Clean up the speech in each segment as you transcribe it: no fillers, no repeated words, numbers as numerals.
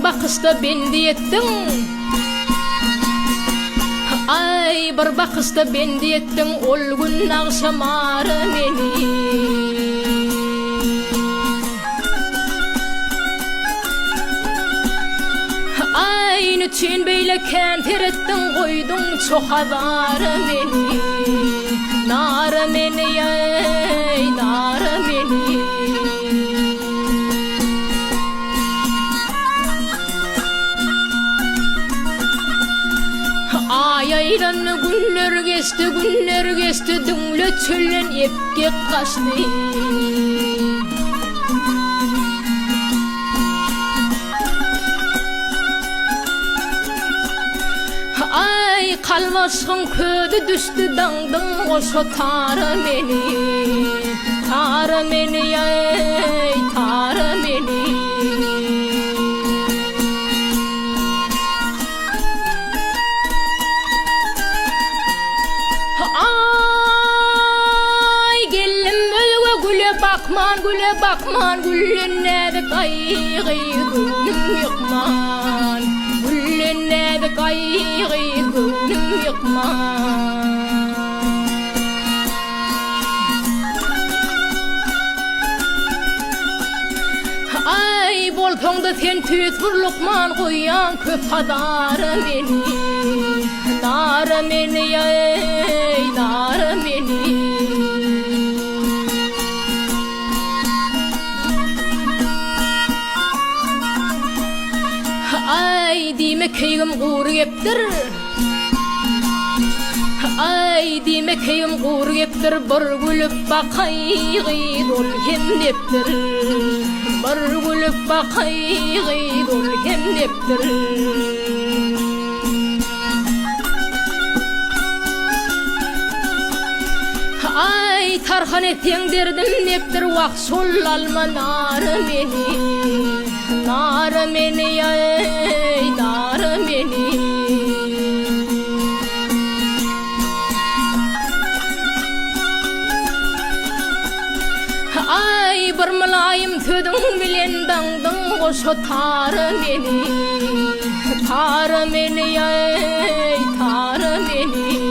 bakışta bendi ettin. Ay bir bakışta bendi ettin, ol gün akşamar meni. Aynı tün beyle kentir ettin, koydun çok azar meni. Nar meni ay nar meni. Ay ayran günler geçti dünle çöllen epke kaçtı. Ay kalmasın ködü düştü dangdın oşo tar meni. Tar meni ay tar meni. Güle bakman güllene de kaygı gönlüm yıkman. Güllene de kaygı gönlüm yıkman. Ay bolponda sen tüt vur lokman koyan köp hadar meni. Nar meni ay nar meni. Ay dime keyim uğur geptir. Ay dime keyim uğur geptir. Bir gülüp bakayı dol hem neptir. Bir gülüp bakayı dol hem neptir. Ay tarhan etyen derdim neptir. Vak sol alma nar meni. Nar meni ay nar meni. Ay bir mülayim tüdün bilen dangdın oşo tar meni. Tar meni ay tar meni.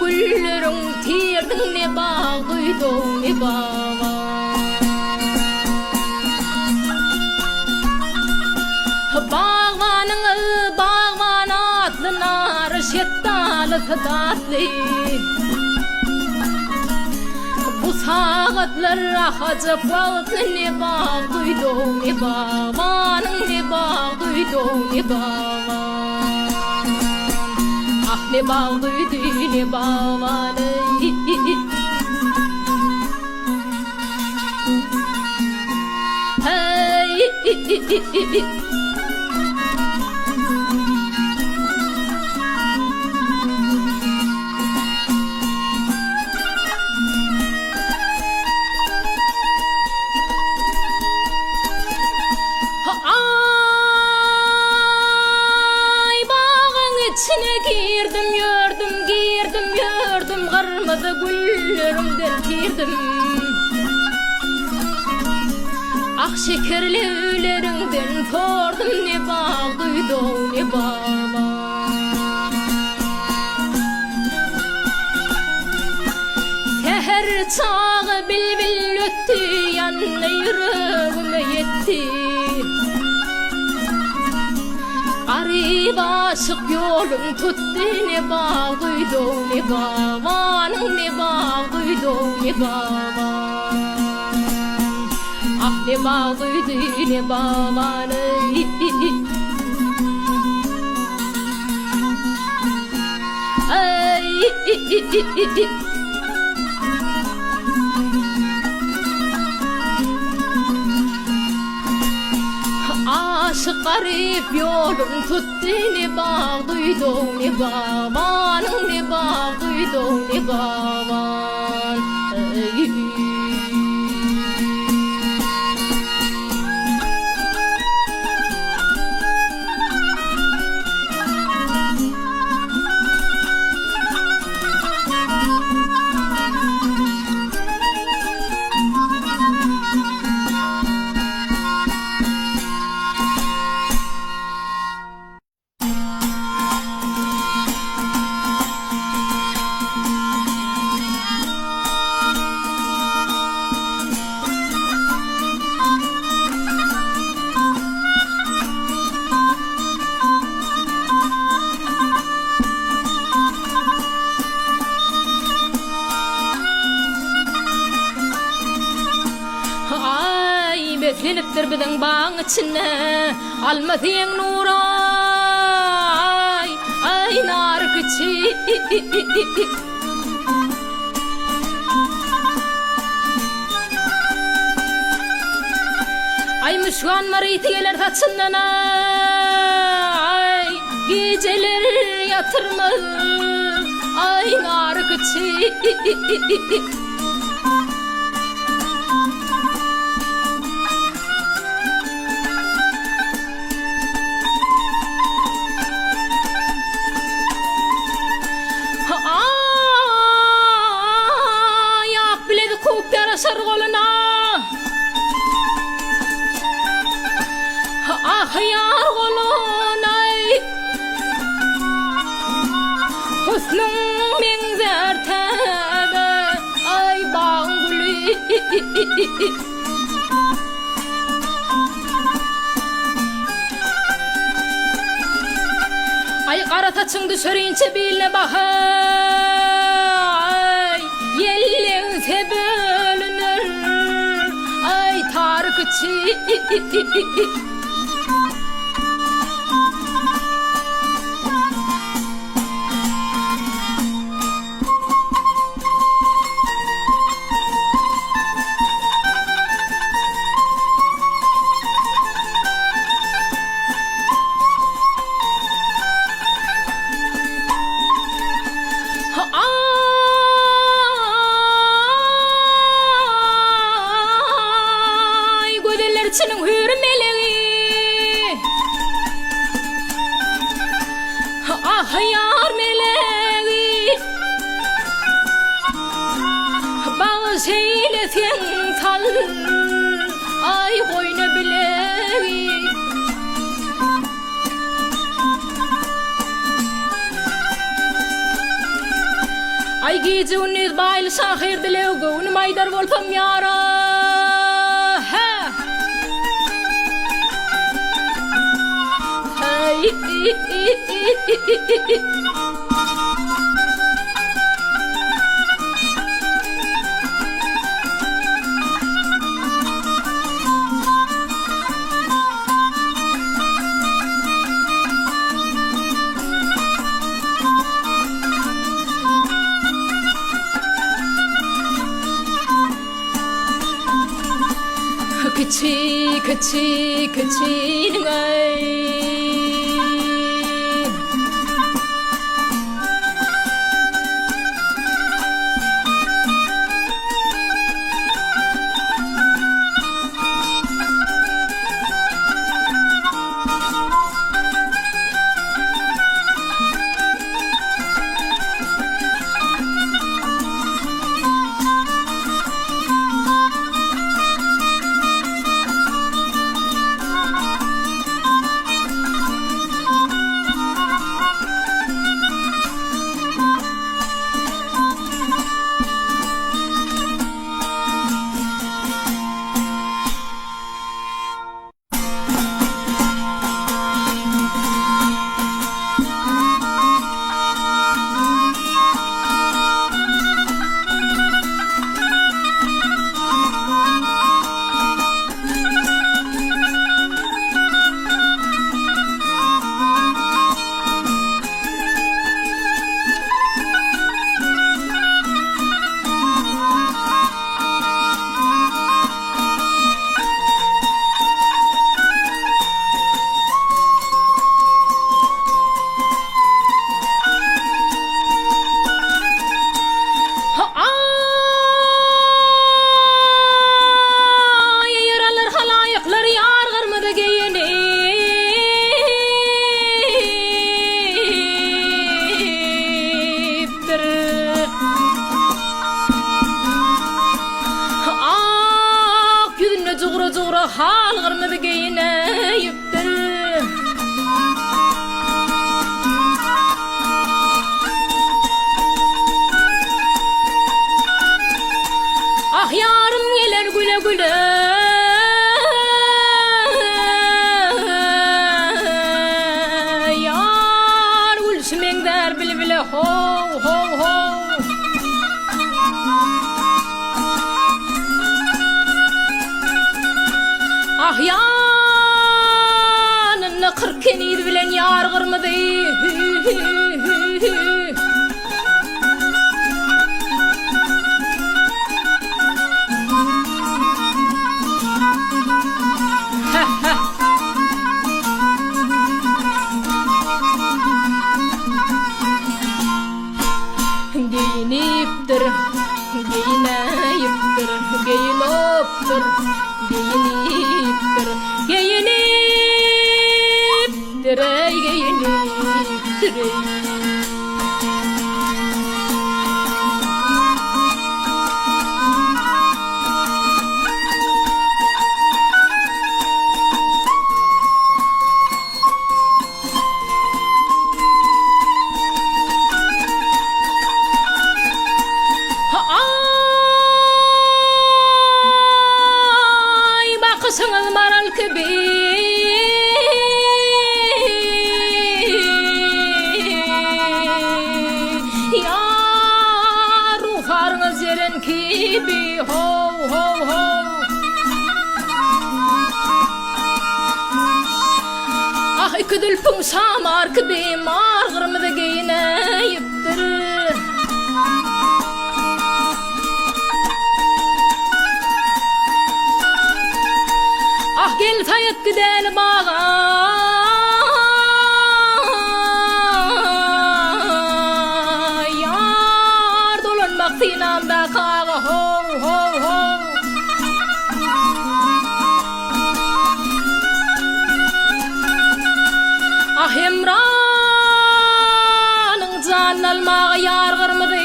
Güllerin tirdin ne bağ duydum ne bağ. Bağvan atlı nar şettalı tatlı. Bu saatler ahacı bağlı ne bağ duydum ne bağ. Ne bağ duydum ne bağ. Ah ne bağ duydu ne bağvanı. Hey içine girdim kırmızı güllerimden tirdim. Ah şekerli ülerinden tordum ne bağ duydum ne bağ. Seher çağı bilbil öttü yanına yüreğime yetti. Garip aşık yolum tuttu, ne bağ duydu ne babanın, ne bağ duydu ne baban. Ah ne bağ duydu ne babanın. Ay aşık garip yolum tuttu, ne bağ duydu ne babanın, ne bağ duydu ne baban. Beklenipdir biziň baň içinde almasyň nur, ay nar kiçi. Ay müşwan maritigeler saçyndan, ay geceler yatırmaz, ay nar kiçi. Sargoluna ah yar golunay husnun min zertebe ay banguli. Ay qara saçyňdy sörünçe bile bahay yelleň sebölünür, ay tar kıçı. Çının hürmeleği, ah yar meleği, bağış eylesin tal, ay boynu bileği. Ay gece unniz bayıl şahir dileği, gönü maydar voltam yara. 그치 그치 그치는 아이 halgırmydy giyineyipdir. Ah yarım geler güle güle, yar gülsümeň der bile bile ho ho ho. Ah yanını kırkeniydi bilen yar gırmıdı. Giyinipdir, giyineyipdir, giyinopdir, giyinipdir, giyinipdir, ey giyinipdir, ey. Bakısınız maral gibi, yar ruharınız yeren gibi ho ho ho. Ah iki dülpün samar gibi margırmıda giyineyipdir. Ah gel tayet gidelim ağa, yar dolanmak sinamda kağa ho ho ho. Ah Emran'ın can almağa yar gırmıdı.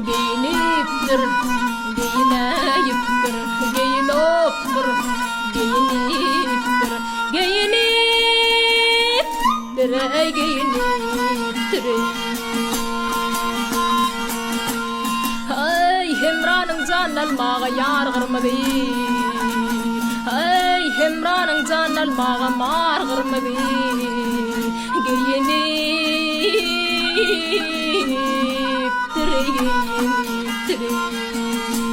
Giyinipdir, giyineyipdir, giyinopdir, giyinipdir, giyinipdir, ey giyinipdir, ey. Ay Hemran'ın can almağa yar gırmıdı. Ay Hemran'ın can almağa mar gırmıdı. Giyinipdir, ey giyinipdir, ey.